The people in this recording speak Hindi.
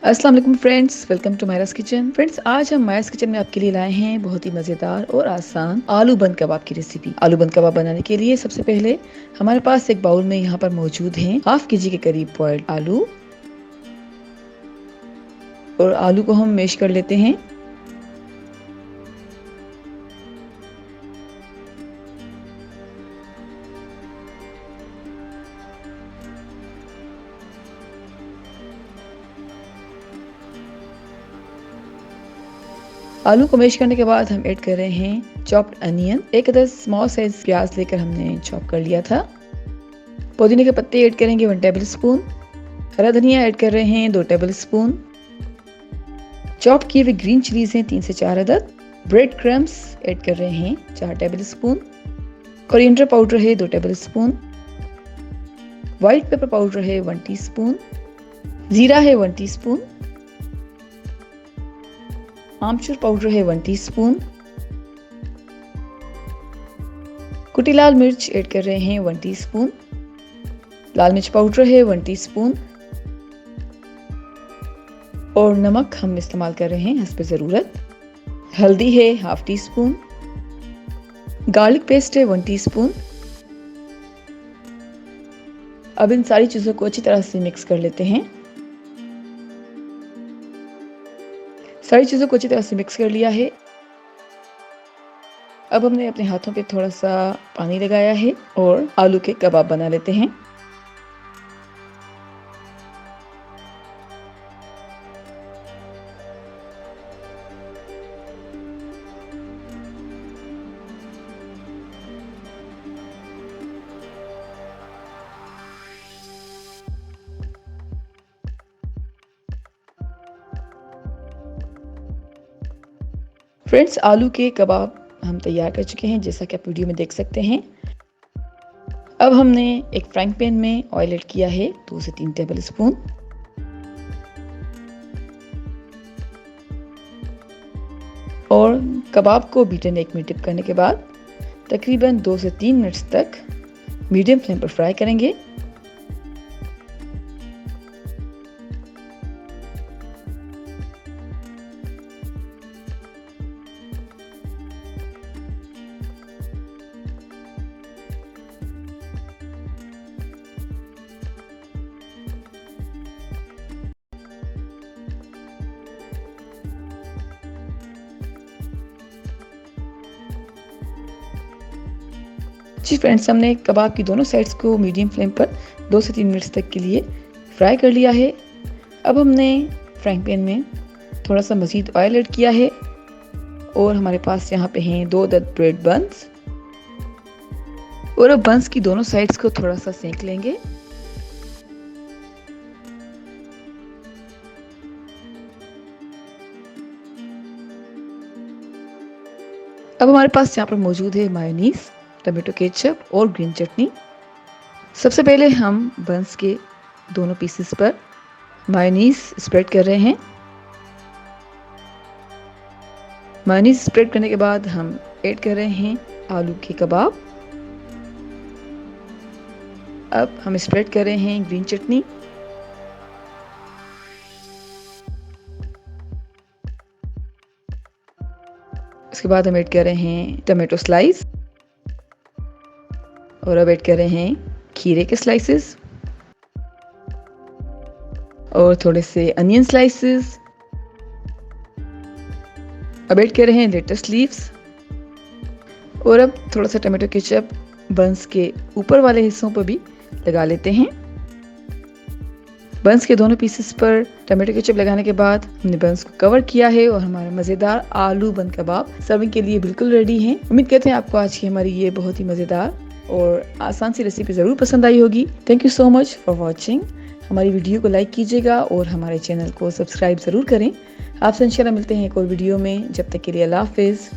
अस्सलाम वालेकुम friends, welcome to Myra's kitchen. Friends, आज हम मायरास किचन में आपके लिए लाए हैं बहुत ही मज़ेदार और आसान आलू बंद कबाब की रेसिपी। आलू बंद कबाब बनाने के लिए सबसे पहले हमारे पास एक बाउल में यहाँ पर मौजूद हैं हाफ के जी के करीब बॉइल्ड आलू, और आलू को हम मैश कर लेते हैं। आलू को मैश करने के बाद हम ऐड कर रहे हैं चॉप्ड अनियन। एक अदर स्मॉल साइज प्याज लेकर हमने चॉप कर लिया था। पुदीने के पत्ते ऐड करेंगे 1 टेबल स्पून। हरा धनिया ऐड कर रहे हैं 2 टेबल स्पून। चॉप किए हुए ग्रीन चिलीज हैं 3 से 4 अदद। ब्रेड क्रम्स ऐड कर रहे हैं 4 टेबल स्पून। कोरिएंडर पाउडर है 2 table spoon. White pepper powder है 1 टीस्पून। जीरा है 1 टीस्पून। आमचूर पाउडर है 1 टीस्पून। कुटी लाल मिर्च ऐड कर रहे हैं 1 टीस्पून। लाल मिर्च पाउडर है 1 टीस्पून। और नमक हम इस्तेमाल कर रहे हैं हस्ब ज़रूरत। हल्दी है ½ टीस्पून। गार्लिक पेस्ट है 1 टीस्पून। अब इन सारी चीज़ों को अच्छी तरह से मिक्स कर लेते हैं। सारी चीज़ों को अच्छी तरह से मिक्स कर लिया है। अब हमने अपने हाथों पे थोड़ा सा पानी लगाया है और आलू के कबाब बना लेते हैं। फ्रेंड्स, आलू के कबाब हम तैयार कर चुके हैं, जैसा कि आप वीडियो में देख सकते हैं। अब हमने एक फ्राइंग पैन में ऑयल ऐड किया है 2 से 3 टेबल स्पून। और कबाब को बीटर में 1 मिनट डिप करने के बाद तकरीबन 2 से 3 मिनट तक मीडियम फ्लेम पर फ्राई करेंगे। जी फ्रेंड्स, हमने कबाब की दोनों साइड्स को मीडियम फ्लेम पर 2 से 3 मिनट तक के लिए फ्राई कर लिया है। अब हमने फ्राइंग पैन में थोड़ा सा मज़ीद ऑयल ऐड किया है और हमारे पास यहाँ पे हैं 2 अदद ब्रेड बंस। और अब बंस की दोनों साइड्स को थोड़ा सा सेंक लेंगे। अब हमारे पास यहाँ पर मौजूद है मायोनीज, टमाटो केचप और ग्रीन चटनी। सबसे पहले हम बंस के दोनों पीसेस पर मायोनीज स्प्रेड कर रहे हैं। मायोनीज स्प्रेड करने के बाद हम ऐड कर रहे हैं आलू के कबाब। अब हम स्प्रेड कर रहे हैं ग्रीन चटनी। उसके बाद हम ऐड कर रहे हैं टमाटो स्लाइस। और अब ऐड कर रहे हैं खीरे के स्लाइसेस और थोड़े से अनियन स्लाइसेस। अब ऐड कर रहे हैं लेटस लीव्स। और अब थोड़ा सा टमाटो केचप बंस के ऊपर वाले हिस्सों पर भी लगा लेते हैं। बंस के दोनों पीसेस पर टमाटो केचप लगाने के बाद हमने बंस को कवर किया है और हमारे मज़ेदार आलू बंद कबाब सर्विंग के लिए बिल्कुल रेडी हैं। उम्मीद करते हैं आपको आज की हमारी ये बहुत ही मज़ेदार और आसान सी रेसिपी ज़रूर पसंद आई होगी। Thank you so much for watching. हमारी वीडियो को लाइक कीजिएगा और हमारे चैनल को सब्सक्राइब ज़रूर करें। आपसे इंशाल्लाह मिलते हैं एक और वीडियो में। जब तक के लिए अल्लाह हाफिज़।